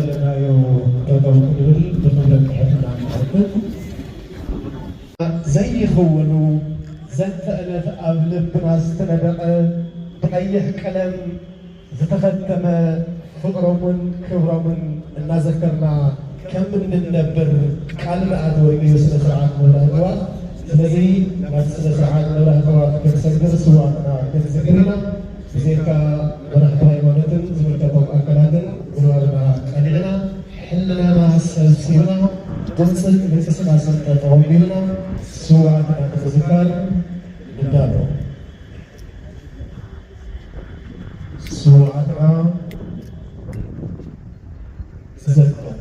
زلنايو تطوقل بمدد حنا نحدد زي خونو زنت ألف أبلب ناستندق بقيه كلام زتختم فقرمن كبرمن نذكرنا كم من النبر كلمة أدوي يوسف سرعان ولا ስለዚህ ስለ ስርዓት ወራህተዋ ከሰገር ስዋና ከሰገርና ዜካ ወራህተዋ ሃይማኖትን ዝምልከቶም አካላትን ወራና ቀሊልና ሕልናና ሰብሲብና ድምፅን ምንቅስቃሴ ተጠቅመና ስዋዕና ተዝካር እንዳሎ ስዋዕና ተዘክር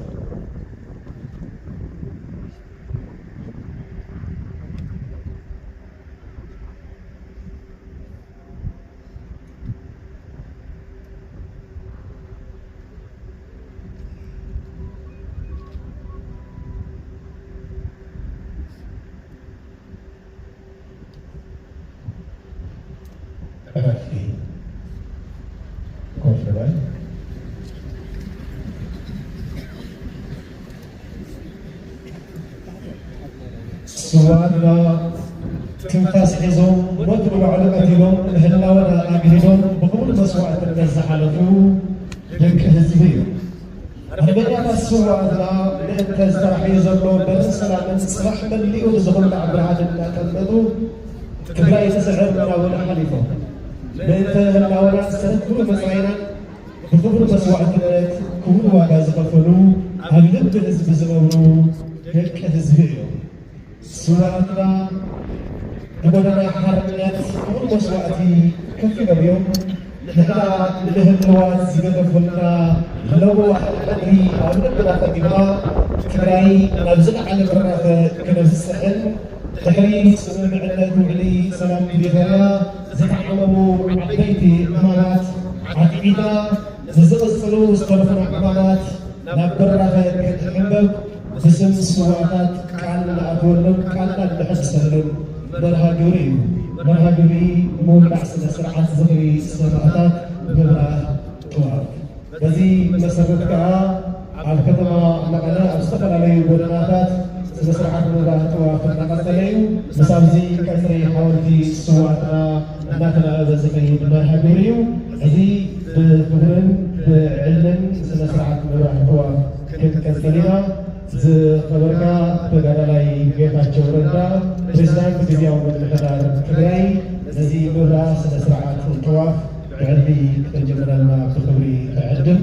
سوانا تنفاس حزوم ودروا علمتهم الهلاونا أجهدهم بقول مسوعة النزح على فو لك هزبيو هبنا السوانا لأن تزرحي زلو برسلا من صلاح من لي ونزغل عبر عدد لا تنبضو كبلاي تسعر من أولا حليفه بيت الهلاونا سنة كل مسعينا بقول مسوعة كل واقع زغفلو أغلب الهزب زغولو لك هزبيو سواءنا نبغى حرمات كل مسواتي كيف اليوم نحنا لهم نواز يقدمنا لو حدي أو نبغى قديمة كراي نبزق على برا كنفس السحل تحري سلام على علي سلام بيغيا زك عمرو عبيتي أمانات عقيدة زق الفلوس طرفنا أمانات نبرا كنحبب بسم السواقات كان أقولهم كان بحسهم مرهجوري مولع سرعة زغري سرعات قبل توعد بزي مسرتك على كتما نقلنا أستقر عليه ودناتات سرعة مولع توعد نقلت عليه مسابزي كثري حاولتي سواقنا نقلنا بزغري مرهجوري زي بفهرن بعلم سرعة مولع توعد كثرينا ዝኸበርካ ተጋዳላይ ጌታቸው ረዳ ፕሬዝዳንት ጊዜያዊ ምምሕዳር ትግራይ ነዚ ምብራ ስነ ስርዓት ጥዋፍ ብዕድሚ ክተጀምረና ብክብሪ ትዕድም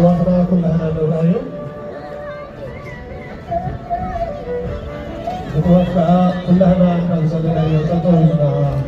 توافنا كلنا نرايو توافع كلنا كان زمنا يتطورنا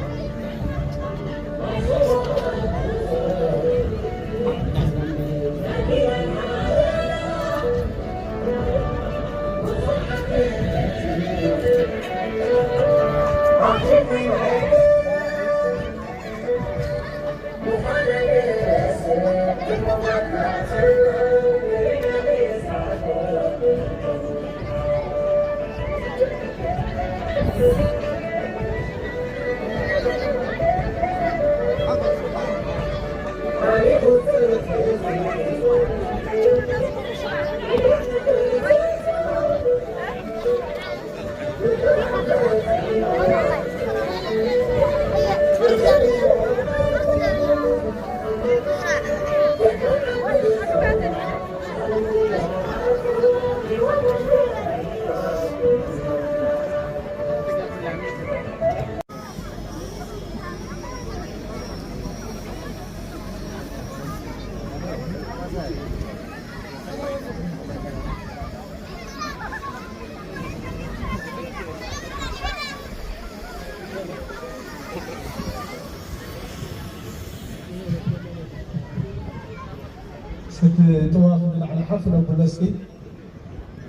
ست توافق على حفل ابو مسجد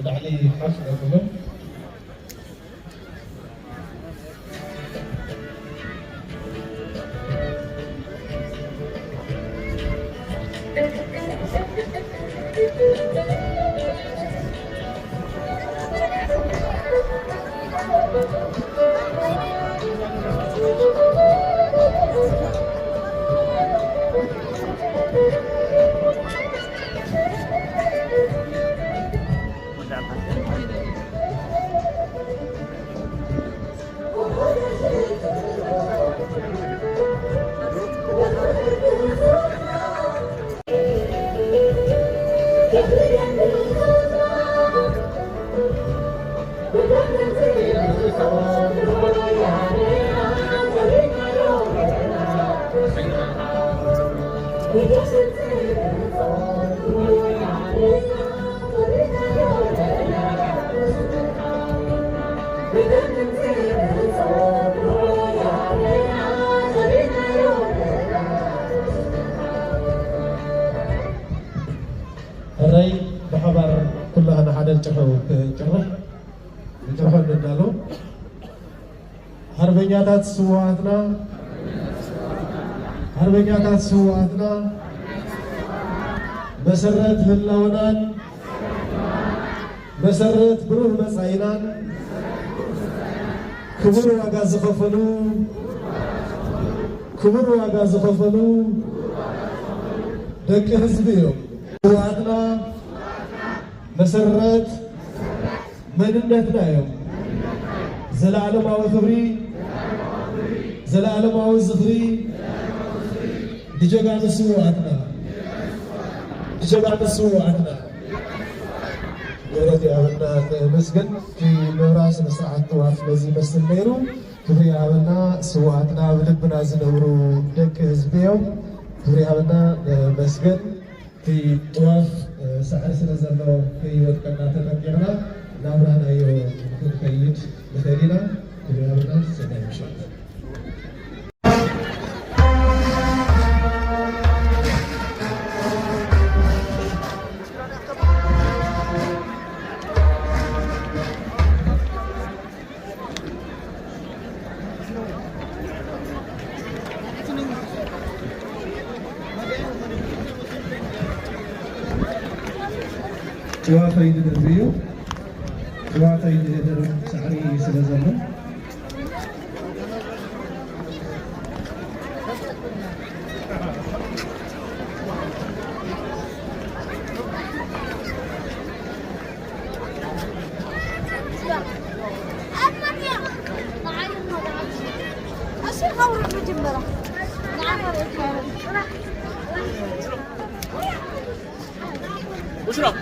عليه حفل ابو الرأي بحبر كلها أنا حدا جرح ندالو هربينياتات سواتنا مسرت هلاونان مسرت بروح مسعينان كبر واقع زخفلو دك حزبيهم سواتنا مسرت مننتنا يوم زلعلماዊ ክብሪ زلعلماዊ ዝኽሪ دجاجة سواتنا ورد أبنا مسجد في نوراس مسرحة طواف لذي بس الميرو كفري أبنا سواتنا بلبنا زنورو دك هزبيو كفري أبنا مسجد في طواف سحر سنزلو في وقتنا تنقرنا نابرانا يو كيد مثالنا كفري أبنا سنين شاء جواتي ندربيو جواتي ندرب سعري سلازلو وشرب